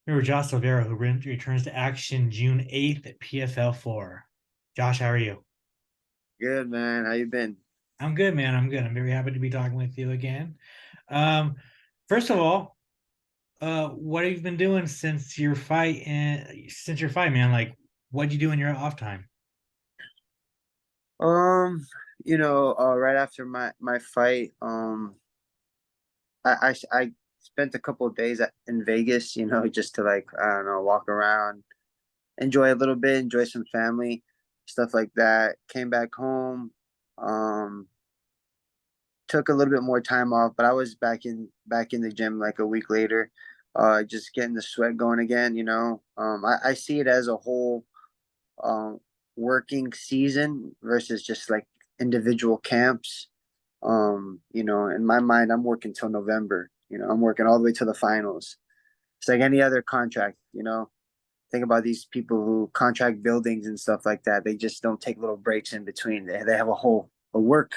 Remember Josh Silveira, who returns to action June 8th at PFL 4. Josh, how are you? Good, man. How you been? I'm good, man. I'm good. I'm very happy to be talking with you again. Um, First of all, what have you been doing since your fight, man? Like, what'd you do in your off time? Um, right after my fight, I spent a couple of days in Vegas, just to like I don't know, walk around, enjoy a little bit, enjoy some family, stuff like that. Came back home, um, took a little bit more time off, but I was back in the gym like a week later, just getting the sweat going again. I see it as a whole um, working season versus just like individual camps. In my mind, I'm working till November. I'm working all the way to the finals. It's like any other contract. Think about these people who contract buildings and stuff like that. They just don't take little breaks in between. They have a work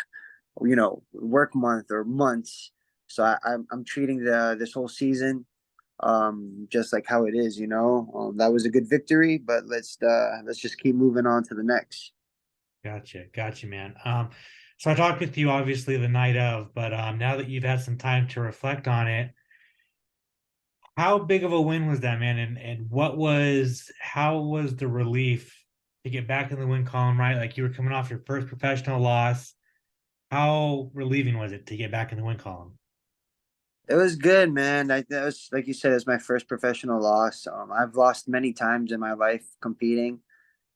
month or months. So I'm treating the this whole season just like how it is. That was a good victory, but let's just keep moving on to the next. Gotcha, man. So I talked with you obviously the night of, but now that you've had some time to reflect on it, how big of a win was that, man? And how was the relief to get back in the win column, right? Like you were coming off your first professional loss. How relieving was it to get back in the win column? It was good, man. That was like you said, it's my first professional loss. I've lost many times in my life competing.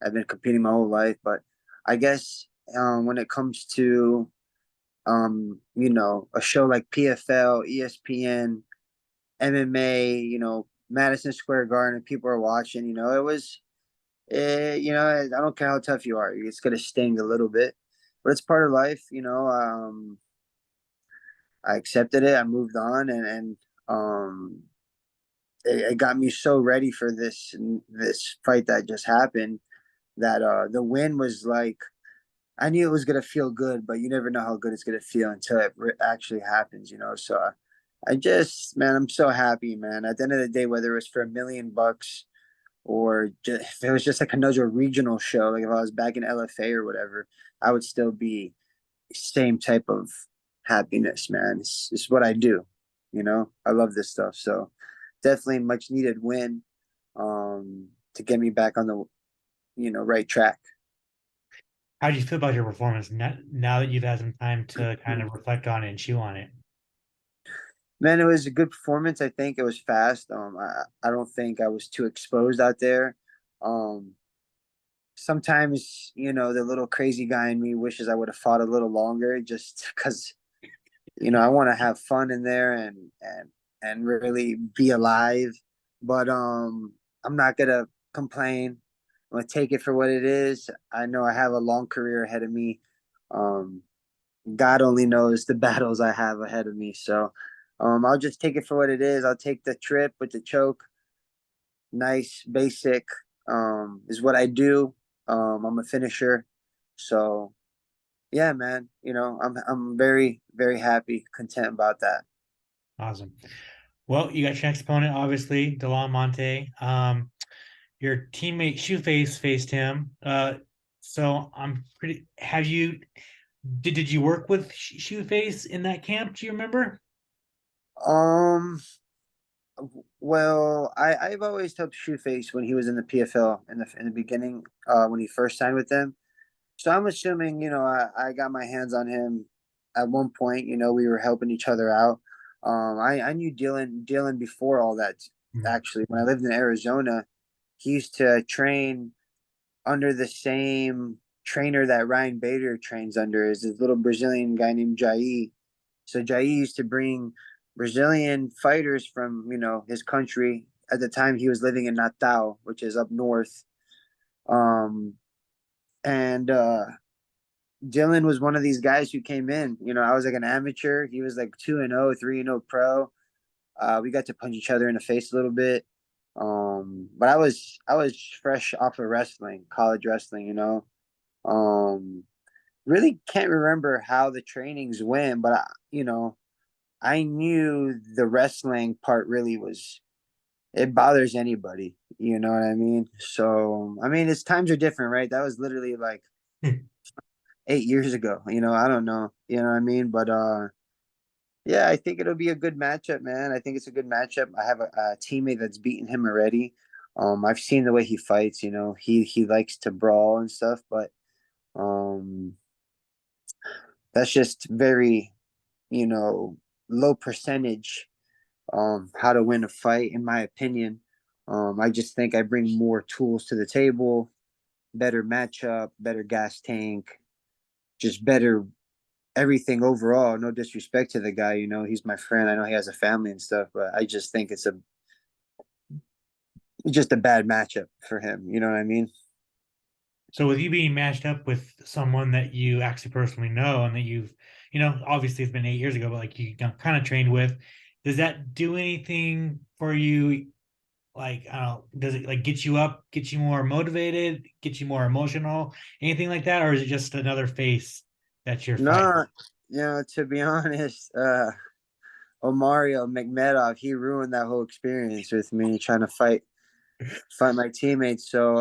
I've been competing my whole life, but I guess when it comes to a show like PFL, ESPN, MMA, Madison Square Garden, people are watching. It was, I don't care how tough you are, it's gonna sting a little bit, but it's part of life. I accepted it. I moved on, and it got me so ready for this fight that just happened that the win was like I knew it was gonna feel good, but you never know how good it's gonna feel until it actually happens. So I just, man, I'm so happy, man. At the end of the day, whether it was for $1 million or just, if it was just like another regional show, like if I was back in LFA or whatever, I would still be same type of happiness, man. It's what I do. I love this stuff. So definitely much needed win to get me back on the right track. How do you feel about your performance now that you've had some time to kind of reflect on it and chew on it? Man, it was a good performance. I think it was fast. I don't think I was too exposed out there. Um, Sometimes, the little crazy guy in me wishes I would have fought a little longer just because, I want to have fun in there and really be alive. But I'm not gonna complain. I'm gonna take it for what it is. I know I have a long career ahead of me. Um, God only knows the battles I have ahead of me. So I'll just take it for what it is. I'll take the trip with the choke. Nice, basic is what I do. I'm a finisher. So yeah, man. I'm very, very happy, content about that. Awesome. Well, you got your next opponent, obviously, Delon Monte. Your teammate Shoeface faced him. So I'm pretty. Have you did you work with Shoeface in that camp? Do you remember? Um, well, I've always helped Shoeface when he was in the PFL in the beginning, when he first signed with them. So I'm assuming, I got my hands on him at one point. We were helping each other out. I knew Dylan before all that. Actually, when I lived in Arizona, he used to train under the same trainer that Ryan Bader trains under. Is this little Brazilian guy named Jai. So Jai used to bring Brazilian fighters from his country. At the time, he was living in Natal, which is up north. Um, and Dylan was one of these guys who came in. I was like an amateur. He was like 2-0, 3-0 pro. We got to punch each other in the face a little bit. But I was fresh off of wrestling, college wrestling. Um, really can't remember how the trainings went, but I knew the wrestling part really was it bothers anybody. You know what I mean? So I mean, it's times are different, right? That was literally like 8 years ago. I don't know. You know what I mean? But yeah, I think it'll be a good matchup, man. I think it's a good matchup. I have a teammate that's beaten him already. I've seen the way he fights. He likes to brawl and stuff, but um, that's just very you know low percentage. How to win a fight, in my opinion. I just think I bring more tools to the table, better matchup, better gas tank, just better everything overall. No disrespect to the guy, he's my friend. I know he has a family and stuff, but I just think it's just a bad matchup for him. You know what I mean? So with you being matched up with someone that you actually personally know and that you've, obviously it's been 8 years ago, but like you kind of trained with, does that do anything for you? Like, I don't know, does it like get you up, get you more motivated, get you more emotional, anything like that? Or is it just another face that you're fighting? No, to be honest, Omario McMedoff, he ruined that whole experience with me trying to fight my teammates. So,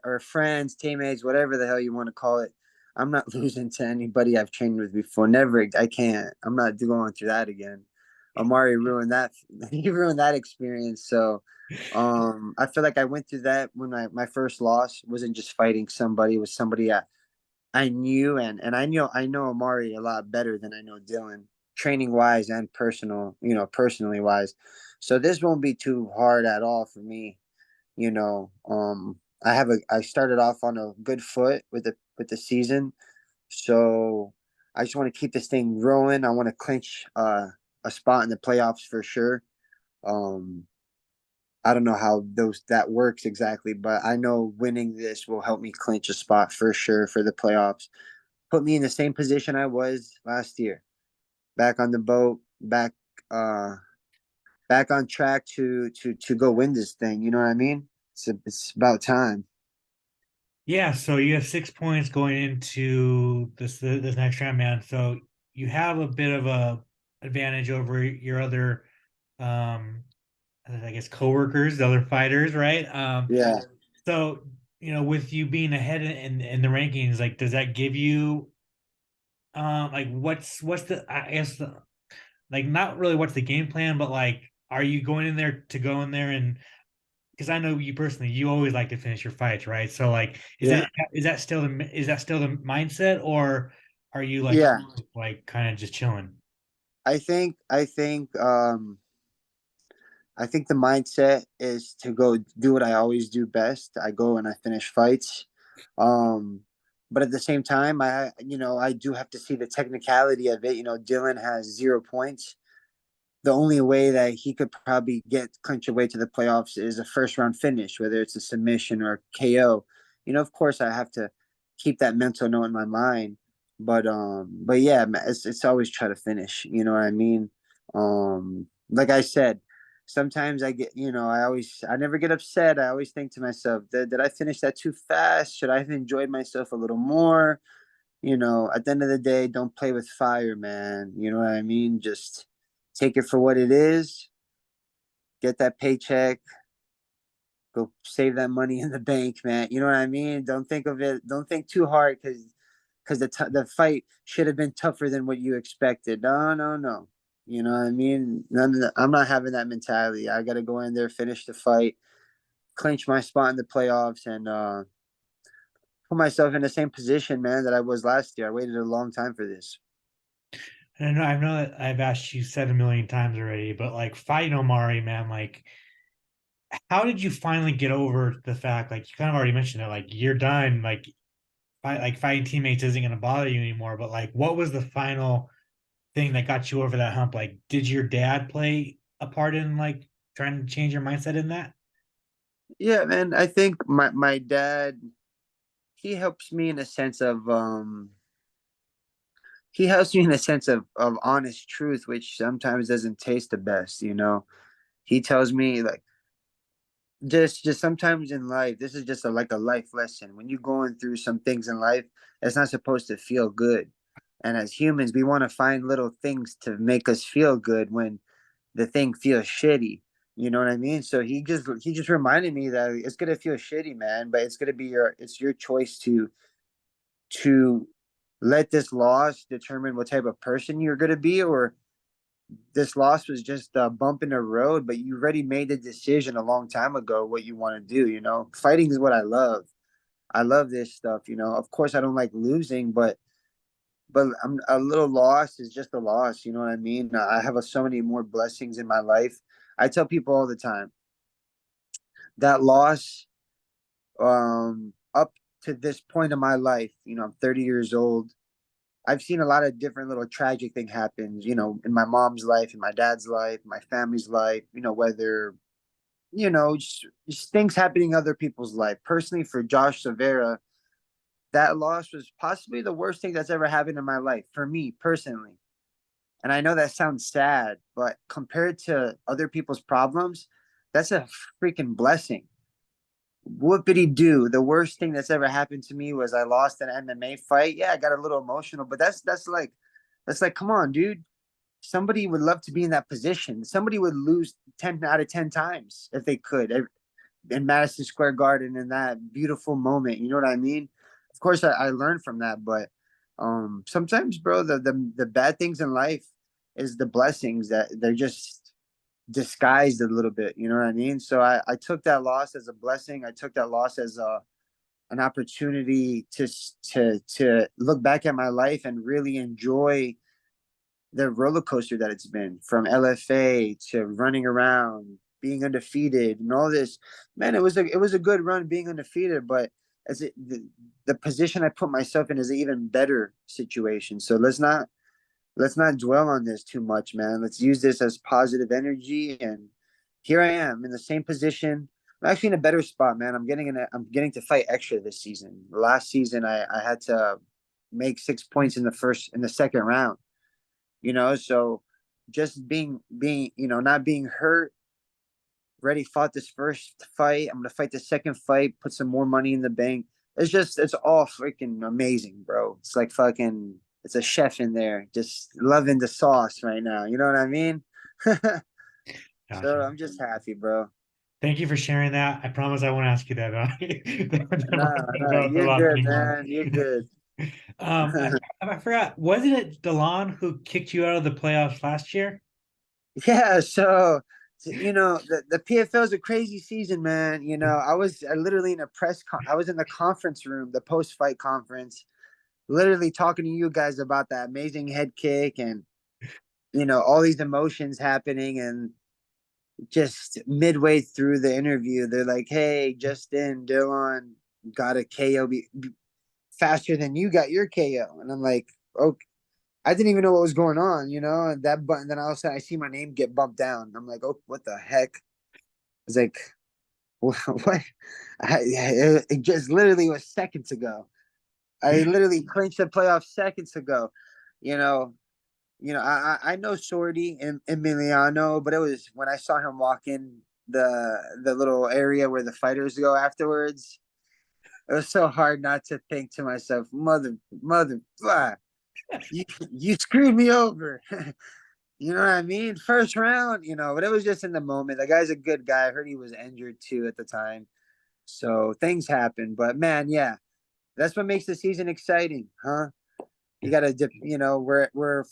or friends, teammates, whatever the hell you want to call it. I'm not losing to anybody I've trained with before. Never. I can't. I'm not going through that again. Amari ruined that. He ruined that experience. So, I feel like I went through that when my first loss wasn't just fighting somebody. It was somebody I knew, and I know Amari a lot better than I know Dylan, training wise and personally wise. So this won't be too hard at all for me. I started off on a good foot with the season, so I just want to keep this thing rolling. I want to clinch a spot in the playoffs for sure. Um, I don't know how those that works exactly, but I know winning this will help me clinch a spot for sure for the playoffs. Put me in the same position I was last year, back on the boat, uh back on track to go win this thing. You know what I mean? It's about time. Yeah, so you have 6 points going into this next round, man. So you have a bit of a advantage over your other um I guess coworkers, the other fighters, right? Yeah. So with you being ahead in the rankings, like does that give you like what's the I guess like not really what's the game plan, but like are you going in there to go in there and because I know you personally, you always like to finish your fights, right? So like, Yeah. is that still the mindset, or are you Yeah. like kind of just chilling? I think the mindset is to go do what I always do best. I go and I finish fights. Um, but at the same time, I do have to see the technicality of it. Dylan has 0 points. The only way that he could probably get clinch away to the playoffs is a first round finish, whether it's a submission or KO. Of course, I have to keep that mental note in my mind, but yeah, it's always try to finish. You know what I mean? Like I said, sometimes I never get upset. I always think to myself, did I finish that too fast? Should I have enjoyed myself a little more? At the end of the day, don't play with fire, man. You know what I mean? Just take it for what it is, get that paycheck, go save that money in the bank, man. You know what I mean? Don't think too hard because the fight should have been tougher than what you expected. No, no, no. You know what I mean? I'm not having that mentality. I got to go in there, finish the fight, clinch my spot in the playoffs, and put myself in the same position, man, that I was last year. I waited a long time for this. And I know that I've asked you 7 million times already, but like fighting Omari, man, like how did you finally get over the fact, like you kind of already mentioned it, like you're done, like fighting teammates isn't going to bother you anymore, but like what was the final thing that got you over that hump? Like, did your dad play a part in like trying to change your mindset in that? Yeah, man. I think my dad, he helps me in a sense of he helps me in a sense of honest truth, which sometimes doesn't taste the best. He tells me like just sometimes in life, this is just like a life lesson. When you're going through some things in life, it's not supposed to feel good. And as humans, we want to find little things to make us feel good when the thing feels shitty. You know what I mean? So he just reminded me that it's gonna feel shitty, man, but it's your choice to let this loss determine what type of person you're gonna be, or this loss was just a bump in the road, but you already made the decision a long time ago what you want to do. Fighting is what I love. I love this stuff. Of course I don't like losing, but I'm a little loss is just a loss. You know what I mean? I have so many more blessings in my life. I tell people all the time that loss, up to this point in my life, I'm 30 years old. I've seen a lot of different little tragic thing happen, in my mom's life, in my dad's life, my family's life, whether, just things happening in other people's life. Personally, for Josh Silveira, that loss was possibly the worst thing that's ever happened in my life, for me personally. And I know that sounds sad, but compared to other people's problems, that's a freaking blessing. What did he do? The worst thing that's ever happened to me was I lost an MMA fight. Yeah, I got a little emotional, but that's like, come on, dude. Somebody would love to be in that position. Somebody would lose 10 out of 10 times if they could in Madison Square Garden in that beautiful moment. You know what I mean? Of course, I learned from that, but sometimes, bro, the bad things in life is the blessings that they're just disguised a little bit. You know what I mean? So I took that loss as a blessing. I took that loss as an opportunity to look back at my life and really enjoy the roller coaster that it's been, from LFA to running around, being undefeated, and all this. Man, it was a good run being undefeated, but the position I put myself in is an even better situation. So let's not dwell on this too much, man. Let's use this as positive energy. And here I am in the same position. I'm actually in a better spot, man. I'm getting to fight extra this season. Last season, I had to make 6 points in the second round. So just being not being hurt. Already fought this first fight. I'm gonna fight the second fight. Put some more money in the bank. It's all freaking amazing, bro. It's like fucking. It's a chef in there, just loving the sauce right now. You know what I mean? Gotcha. So I'm just happy, bro. Thank you for sharing that. I promise I won't ask you that Nah, nah, about the you're loss good, anymore. man. You're good. I forgot. Wasn't it DeLon who kicked you out of the playoffs last year? Yeah, so the PFL is a crazy season, man. I literally in a I was in the conference room, the post fight conference, literally talking to you guys about that amazing head kick, and all these emotions happening. And just midway through the interview, they're like, "Hey, Justin Dillon got a KO faster than you got your KO," and I'm like, "Okay." I didn't even know what was going on, and that button. Then all of a sudden, I see my name get bumped down. I'm like, "Oh, what the heck?" It's like, what? It just literally was seconds ago. I literally clinched the playoff seconds ago. You know, I know Shorty and Emiliano, but it was when I saw him walk in the little area where the fighters go afterwards. It was so hard not to think to myself, mother, blah, you screwed me over. You know what I mean? First round, but it was just in the moment. The guy's a good guy. I heard he was injured too at the time. So things happen. But man, yeah, that's what makes the season exciting, huh? You gotta dip, we're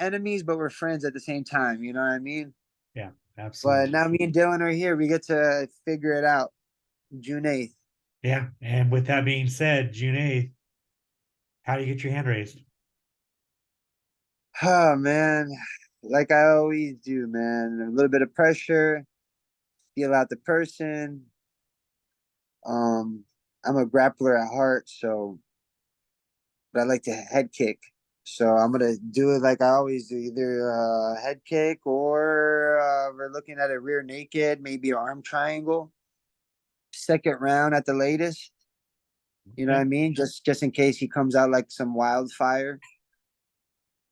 enemies, but we're friends at the same time. You know what I mean? Yeah, But absolutely. now me and Dylan are here. We get to figure it out. June 8th. Yeah. And with that being said, June 8th, how do you get your hand raised? Oh man. Like I always do, man. A little bit of pressure, feel out the person. Um, I'm a grappler at heart, so but I like to head kick. So I'm gonna do it like I always do, either head kick, or we're looking at a rear naked, maybe an arm triangle. Second round at the latest. You know what Okay. I mean? Just in case he comes out like some wildfire,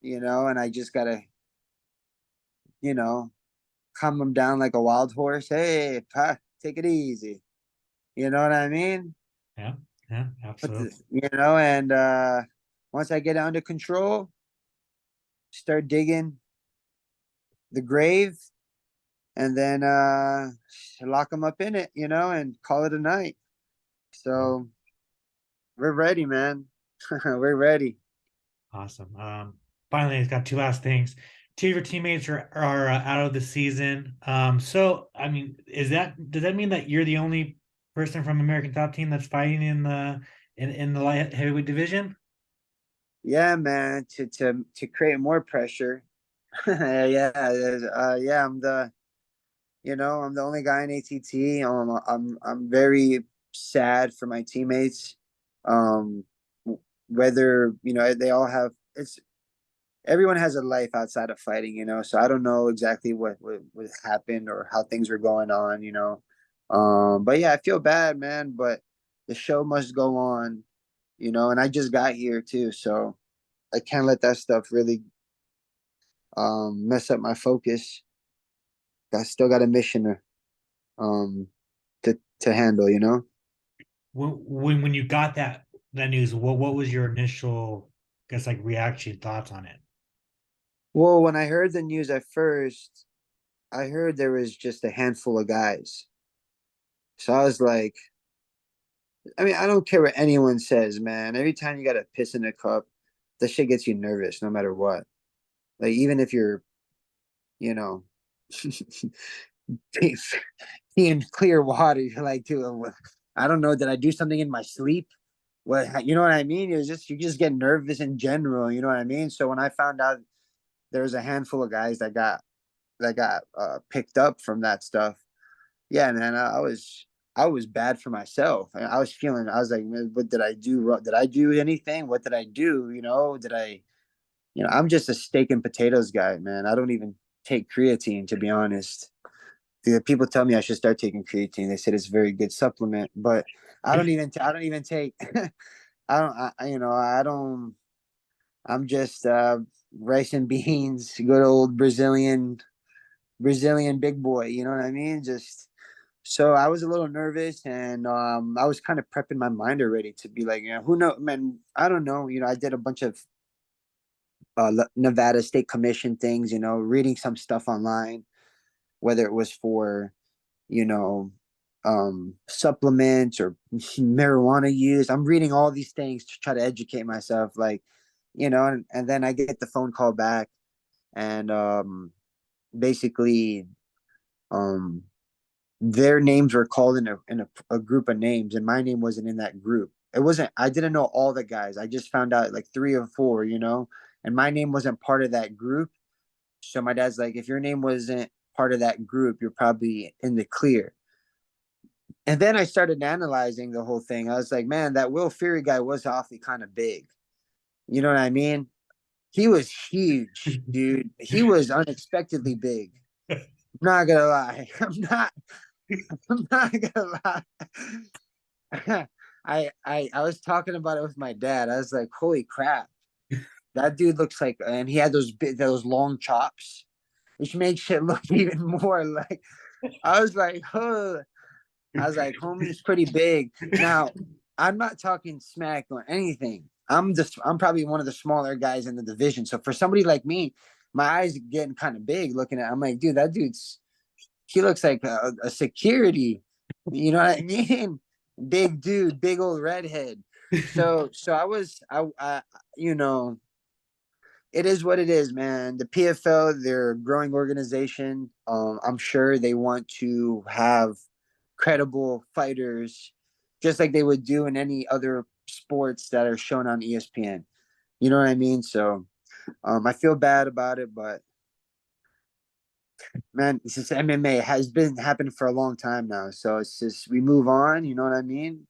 and I just gotta, you know, calm him down like a wild horse. Hey, take it easy. You know what I mean? Yeah. Yeah, absolutely. And once I get it under control, start digging the grave, and then lock them up in it, and call it a night. So we're ready, man. We're ready. Awesome. Finally, it's got two last things. Two of your teammates are out of the season. So I mean, does that mean that you're the only person from American Top Team that's fighting in the light heavyweight division? Yeah, man. To create more pressure. Yeah, yeah. I'm the only guy in ATT. I'm very sad for my teammates. Um, whether they all have it's everyone has a life outside of fighting, so I don't know exactly what happened or how things were going on. But yeah, I feel bad, man, but the show must go on, and I just got here too, so I can't let that stuff really mess up my focus. I still got a mission um to handle. When you got that news, what was your initial, I guess, like reaction, thoughts on it? Well, when I heard the news at first, I heard there was just a handful of guys. So I was like, I mean, I don't care what anyone says, man. Every time you got to piss in a cup, that shit gets you nervous no matter what. Like, even if you're, you know, in clear water, you're like, dude, I don't know. Did I do something in my sleep? What, you know what I mean? You just get nervous in general. You know what I mean? So when I found out there was a handful of guys that got picked up from that stuff, yeah, man, I was bad for myself. I was feeling. I was like, what did I do? Did I do anything? What did I do? Did I? I'm just a steak and potatoes guy, man. I don't even take creatine, to be honest. The people tell me I should start taking creatine. They said it's a very good supplement, but I don't even take. I don't. I don't. I'm just rice and beans, good old Brazilian big boy. You know what I mean? Just so I was a little nervous, and I was kind of prepping my mind already to be like, who know, man, I don't know. I did a bunch of Nevada State Commission things, reading some stuff online, whether it was for, you know, supplements or marijuana use. I'm reading all these things to try to educate myself, like, and then I get the phone call back, and basically, um, their names were called in a group of names, and my name wasn't in that group. It wasn't. I didn't know all the guys. I just found out like three or four, and my name wasn't part of that group. So my dad's like, if your name wasn't part of that group, you're probably in the clear. And then I started analyzing the whole thing. I was like, man, that Will Fury guy was awfully kind of big. You know what I mean? He was huge, dude. He was unexpectedly big. I'm not gonna lie. I'm not gonna lie. I was talking about it with my dad. I was like, holy crap. That dude looks like, and he had those long chops, which makes it look even more like. I was like, huh. I was like, homie's pretty big. Now, I'm not talking smack or anything. I'm probably one of the smaller guys in the division. So for somebody like me, my eyes are getting kind of big looking at. I'm like, dude, he looks like a security. You know what I mean? Big dude, big old redhead. So I you know, it is what it is, man. The PFL, they're a growing organization. I'm sure they want to have credible fighters, just like they would do in any other sports that are shown on ESPN. You know what I mean? So, I feel bad about it, but man, this is MMA. It has been happening for a long time now. So it's just we move on. You know what I mean?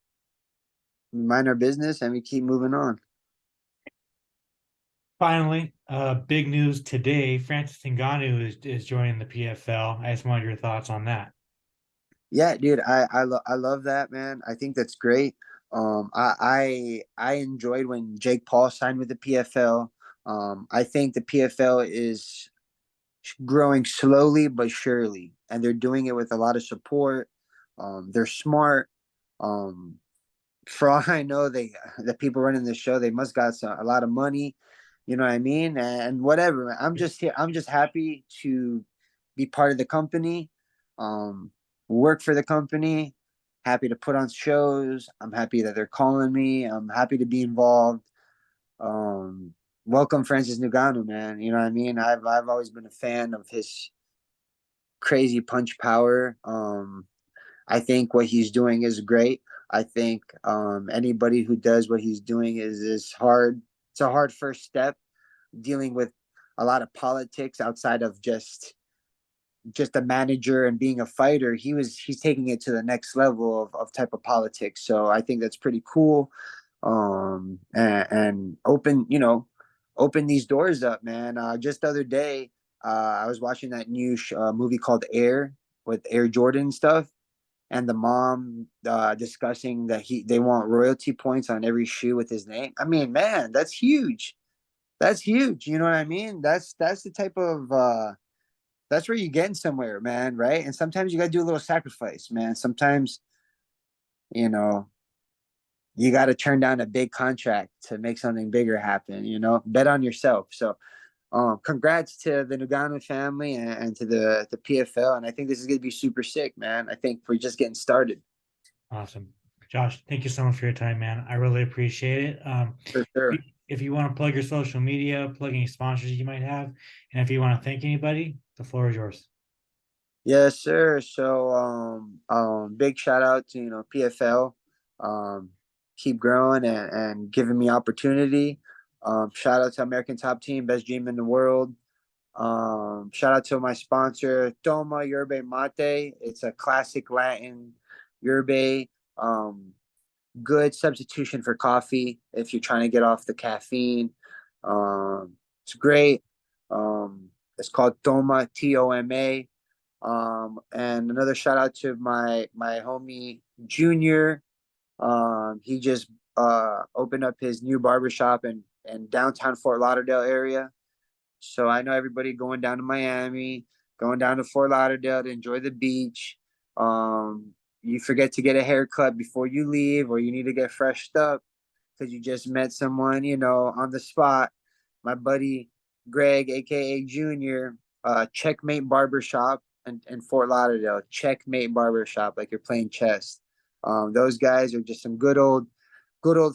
We mind our business and we keep moving on. Finally, big news today. Francis Ngannou is joining the PFL. I just wanted your thoughts on that. Yeah, dude, I love that, man. I think that's great. I enjoyed when Jake Paul signed with the PFL. I think the PFL is growing slowly but surely, and they're doing it with a lot of support. They're smart. Um, for all I know, the people running the show, they must got a lot of money. You know what I mean? And whatever. I'm just here. I'm just happy to be part of the company, um, work for the company. Happy to put on shows. I'm happy that they're calling me. I'm happy to be involved. Um, Welcome Francis Ngannou, man. You know what I mean? I've always been a fan of his crazy punch power. I think what he's doing is great. I think anybody who does what he's doing is hard. It's a hard first step dealing with a lot of politics outside of just a manager and being a fighter. He's taking it to the next level of type of politics. So I think that's pretty cool. And open, open these doors up, man. Just the other day, I was watching that new movie called Air with Air Jordan stuff, and the mom discussing that they want royalty points on every shoe with his name. I mean, man, that's huge. That's huge. You know what I mean? That's the type of that's where you're getting somewhere, man, right? And sometimes you gotta do a little sacrifice, man. Sometimes, you know, you gotta turn down a big contract to make something bigger happen, Bet on yourself. So congrats to the Nagano family and to the PFL. And I think this is gonna be super sick, man. I think we're just getting started. Awesome. Josh, thank you so much for your time, man. I really appreciate it. For sure. If you want to plug your social media, plug any sponsors you might have, and if you want to thank anybody, the floor is yours. Yes, sir. So big shout out to PFL. Um Keep growing and giving me opportunity. Shout out to American Top Team, best gym in the world. Shout out to my sponsor, Toma Yerba Mate. It's a classic Latin yerba. Good substitution for coffee if you're trying to get off the caffeine. It's great. It's called Toma, Toma. And another shout out to my homie Junior. He just opened up his new barbershop in downtown Fort Lauderdale area. So I know everybody going down to Miami, going down to Fort Lauderdale to enjoy the beach. You forget to get a haircut before you leave, or you need to get freshed up because you just met someone, on the spot. My buddy Greg, aka Junior, Checkmate Barbershop in Fort Lauderdale. Checkmate Barbershop, like you're playing chess. Those guys are just some good old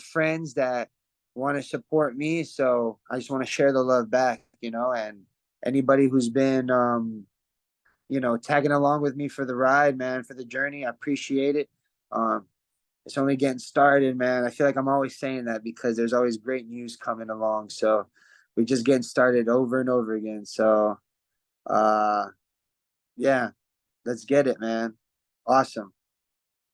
friends that want to support me. So I just want to share the love back, and anybody who's been, tagging along with me for the ride, man, for the journey, I appreciate it. Um, it's only getting started, man. I feel like I'm always saying that because there's always great news coming along. So we're just getting started over and over again. So, uh, yeah, let's get it, man. Awesome.